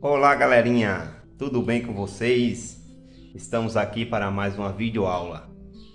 Olá galerinha, tudo bem com vocês? Estamos aqui para mais uma videoaula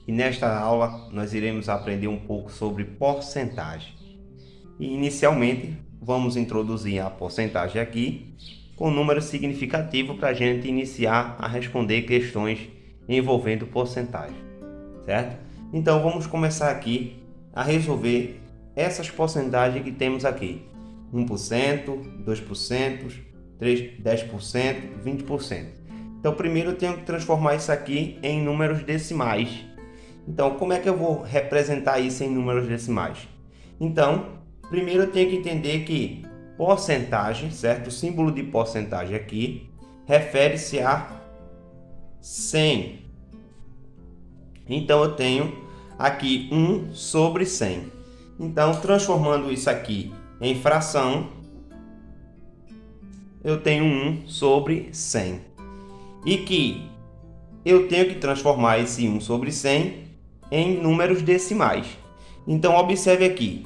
e nesta aula nós iremos aprender um pouco sobre porcentagem. E inicialmente vamos introduzir a porcentagem aqui com um número significativo para a gente iniciar a responder questões envolvendo porcentagem, certo? Então vamos começar aqui a resolver essas porcentagens que temos aqui: 1%, 2%, 10%, 20%. Então primeiro eu tenho que transformar isso aqui em números decimais. Então como é que eu vou representar isso em números decimais? Então primeiro eu tenho que entender que porcentagem, certo? O símbolo de porcentagem aqui refere-se a 100. Então eu tenho aqui 1 sobre 100. Então transformando isso aqui em fração, eu tenho 1 sobre 100. E que eu tenho que transformar esse 1 sobre 100 em números decimais. Então, observe aqui.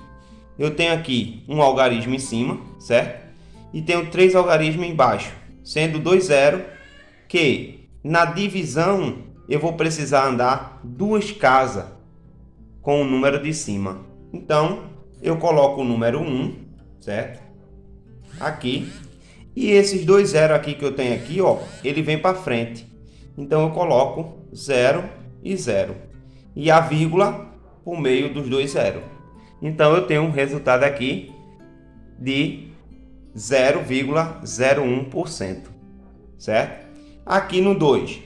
Eu tenho aqui um algarismo em cima, certo? E tenho 3 algarismos embaixo, sendo 2 zeros, que na divisão eu vou precisar andar 2 casas com o número de cima. Então, eu coloco o número 1, certo? Aqui. E esses 2 zeros aqui que eu tenho aqui, ó, ele vem para frente. Então eu coloco 0 e 0. E a vírgula por meio dos 2 zeros. Então eu tenho um resultado aqui de 0,01%, certo? Aqui no 2,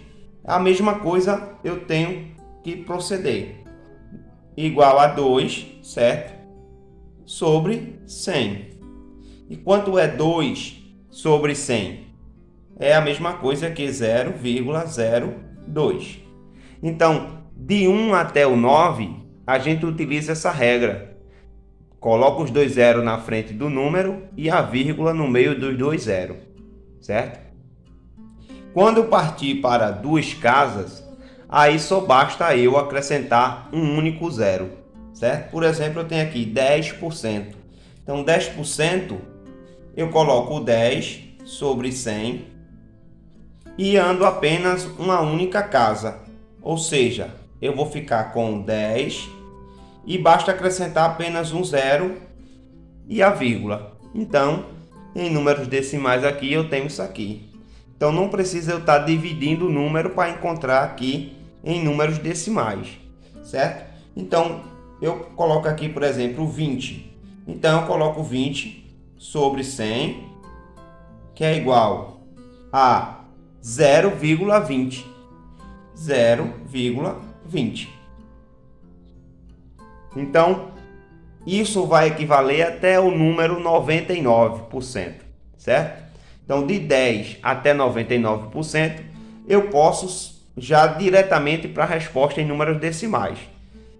a mesma coisa eu tenho que proceder. Igual a 2, certo? Sobre 100. E quanto é 2 sobre 100? É a mesma coisa que 0,02. Então, de 1 até o 9, a gente utiliza essa regra. Coloca os 2 zeros na frente do número e a vírgula no meio dos 2 zeros, certo? Quando eu partir para 2 casas, aí só basta eu acrescentar um único zero, certo? Por exemplo, eu tenho aqui 10%. Então, 10%, eu coloco 10 sobre 100 e ando apenas uma única casa. Ou seja, eu vou ficar com 10 e basta acrescentar apenas um zero e a vírgula. Então, em números decimais aqui, eu tenho isso aqui. Então, não precisa eu estar dividindo o número para encontrar aqui em números decimais, certo? Então, eu coloco aqui, por exemplo, 20. Então, eu coloco 20 sobre 100, que é igual a 0,20. 0,20. Então, isso vai equivaler até o número 99%, certo? Então, de 10 até 99%, eu posso já diretamente para a resposta em números decimais.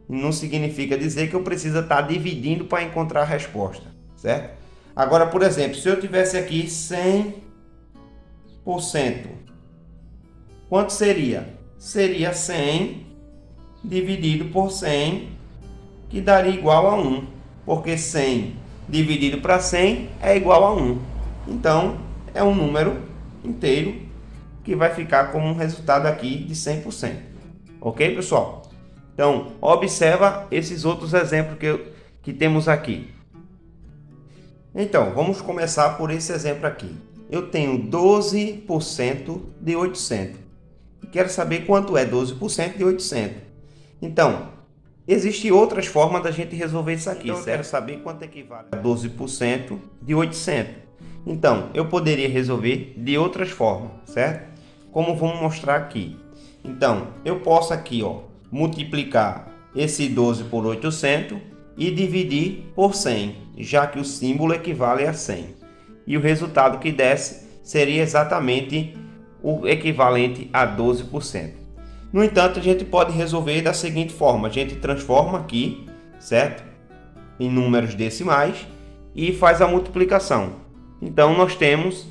Não significa dizer que eu preciso estar dividindo para encontrar a resposta, certo? Agora, por exemplo, se eu tivesse aqui 100%, quanto seria? Seria 100 dividido por 100, que daria igual a 1, porque 100 dividido para 100 é igual a 1. Então, é um número inteiro que vai ficar como um resultado aqui de 100%. Ok, pessoal? Então, observa esses outros exemplos que temos aqui. Então, vamos começar por esse exemplo aqui. Eu tenho 12% de 800. E quero saber quanto é 12% de 800. Então, existem outras formas da gente resolver isso aqui, então, certo? Eu quero saber quanto equivale a 12% de 800. Então, eu poderia resolver de outras formas, certo? Como vamos mostrar aqui. Então, eu posso aqui, ó, multiplicar esse 12 por 800 e dividir por 100, já que o símbolo equivale a 100. E o resultado que desse seria exatamente o equivalente a 12%. No entanto, a gente pode resolver da seguinte forma: a gente transforma aqui, certo? Em números decimais e faz a multiplicação. Então, nós temos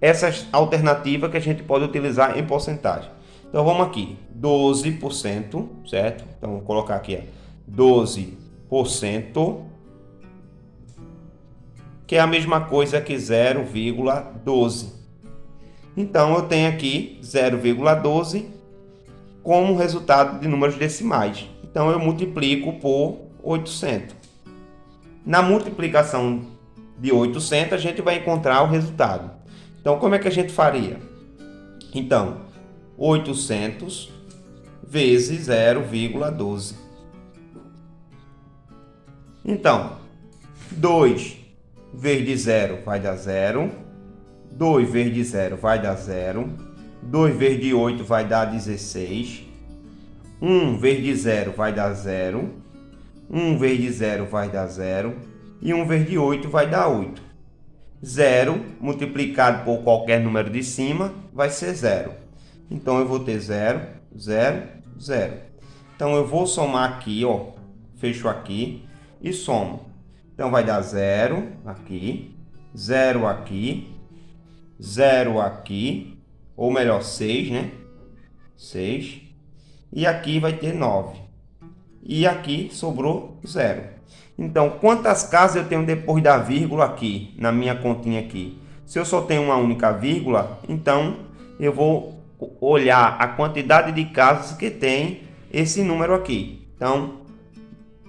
essa alternativa que a gente pode utilizar em porcentagem. Então, vamos aqui, 12%, certo? Então, vou colocar aqui, ó, 12%, que é a mesma coisa que 0,12. Então, eu tenho aqui 0,12 como resultado de números decimais. Então, eu multiplico por 800. Na multiplicação de 800, a gente vai encontrar o resultado. Então, como é que a gente faria? Então, 800 vezes 0,12. Então, 2 vezes 0 vai dar 0. 2 vezes 0 vai dar 0. 2 vezes 8 vai dar 16. 1 vezes 0 vai dar 0. 1 vezes 0 vai dar 0. E 1 vezes 8 vai dar 8. 0 multiplicado por qualquer número de cima vai ser 0. Então, eu vou ter 0, 0, 0. Então, eu vou somar aqui, ó. Fecho aqui e somo. Então, vai dar 0 aqui, 0 aqui, 0 aqui, ou melhor, 6, né? 6. E aqui vai ter 9. E aqui sobrou 0. Então, quantas casas eu tenho depois da vírgula aqui, na minha continha aqui? Se eu só tenho uma única vírgula, então eu vou olhar a quantidade de casas que tem esse número aqui. Então,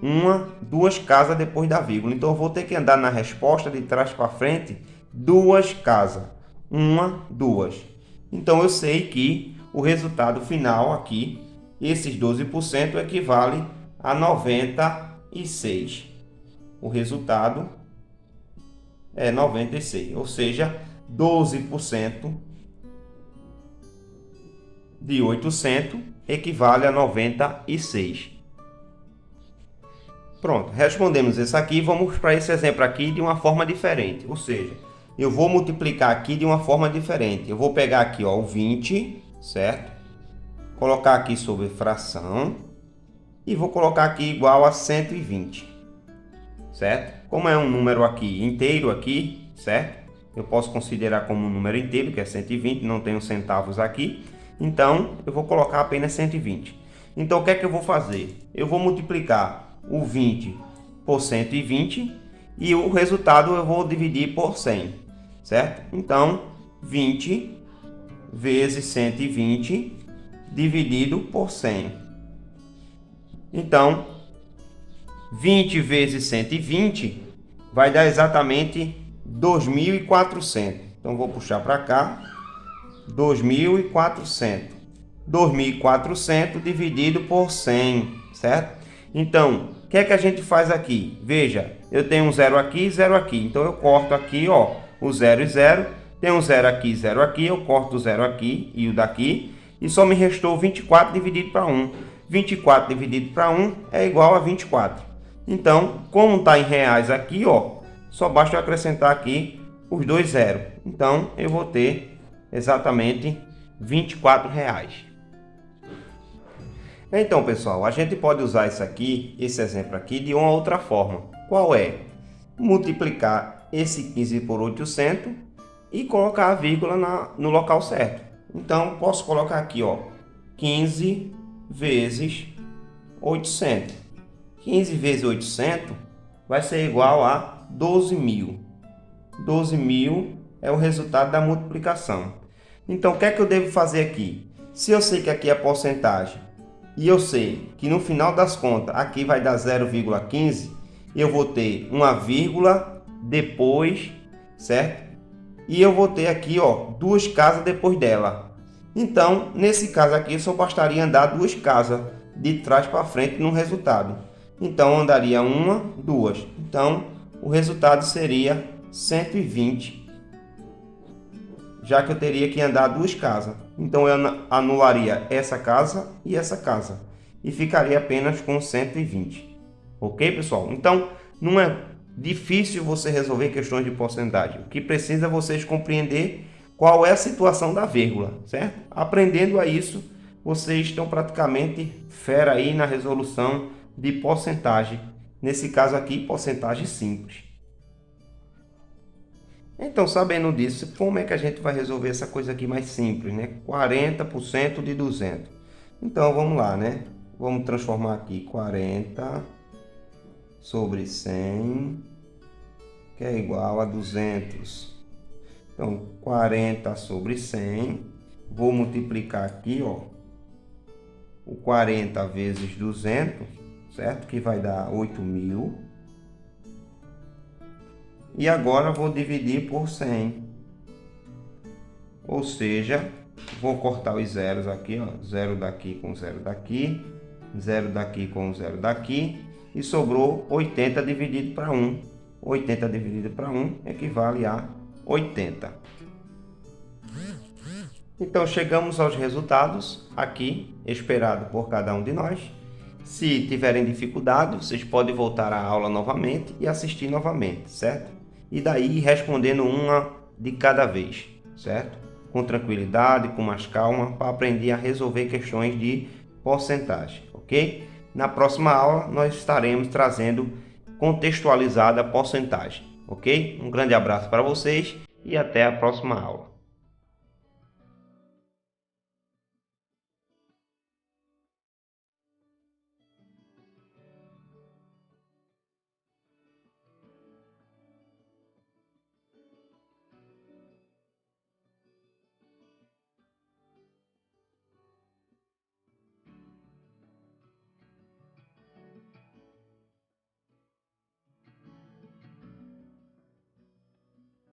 1, 2 casas depois da vírgula. Então, eu vou ter que andar na resposta de trás para frente 2 casas. 1, 2. Então, eu sei que o resultado final aqui, esses 12%, equivale a 96. O resultado é 96, ou seja, 12% de 800 equivale a 96. Pronto, respondemos esse aqui. Vamos para esse exemplo aqui de uma forma diferente, ou seja, eu vou multiplicar aqui de uma forma diferente. Eu vou pegar aqui, ó, o 20, certo? Colocar aqui sobre fração e vou colocar aqui igual a 120, certo? Como é um número aqui inteiro aqui, certo? Eu posso considerar como um número inteiro, que é 120, não tenho centavos aqui. Então, eu vou colocar apenas 120. Então, o que é que eu vou fazer? Eu vou multiplicar o 20 por 120 e o resultado eu vou dividir por 100, certo? Então, 20 vezes 120 dividido por 100. Então, 20 vezes 120 vai dar exatamente 2.400. Então, vou puxar para cá. 2.400. 2.400 dividido por 100, certo? Então, o que é que a gente faz aqui? Veja, eu tenho um 0 aqui e 0 aqui. Então, eu corto aqui, ó, o 0 e 0. Tem um 0 aqui e 0 aqui. Eu corto o 0 aqui e o daqui. E só me restou 24 dividido para 1. 24 dividido para 1 é igual a 24. Então, como está em reais aqui, ó, só basta eu acrescentar aqui os dois zeros. Então, eu vou ter exatamente R$24. Então, pessoal, a gente pode usar isso aqui, esse exemplo aqui, de uma outra forma. Qual é? Multiplicar esse 15 por 800 e colocar a vírgula no local certo. Então, posso colocar aqui, ó, 15 vezes 800. 15 vezes 800 vai ser igual a 12.000. 12.000 é o resultado da multiplicação. Então, o que é que eu devo fazer aqui? Se eu sei que aqui é a porcentagem e eu sei que no final das contas aqui vai dar 0,15, eu vou ter uma vírgula depois, certo? E eu vou ter aqui, ó, duas casas depois dela. Então, nesse caso aqui, só bastaria andar duas casas de trás para frente no resultado. Então, andaria uma, duas. Então, o resultado seria 120, já que eu teria que andar duas casas. Então, eu anularia essa casa e essa casa e ficaria apenas com 120. Ok, pessoal? Então, não é difícil você resolver questões de porcentagem. O que precisa é vocês compreender qual é a situação da vírgula, certo? Aprendendo a isso, vocês estão praticamente fera aí na resolução de porcentagem. Nesse caso aqui, porcentagem simples. Então, sabendo disso, como é que a gente vai resolver essa coisa aqui mais simples, né? 40% de 200. Então, vamos lá, né? Vamos transformar aqui 40 sobre 100, que é igual a 200. Então, 40 sobre 100, vou multiplicar aqui, ó, o 40 vezes 200, certo? Que vai dar 8.000. E agora vou dividir por 100. Ou seja, vou cortar os zeros aqui, ó, 0 daqui com 0 daqui, 0 daqui com 0 daqui, e sobrou 80 dividido para 1. 80 dividido para 1 equivale a 80. Então chegamos aos resultados aqui, esperado por cada um de nós. Se tiverem dificuldade, vocês podem voltar à aula novamente e assistir novamente, certo? E daí respondendo uma de cada vez, certo? Com tranquilidade, com mais calma, para aprender a resolver questões de porcentagem, ok? Na próxima aula nós estaremos trazendo contextualizada a porcentagem, ok? Um grande abraço para vocês e até a próxima aula.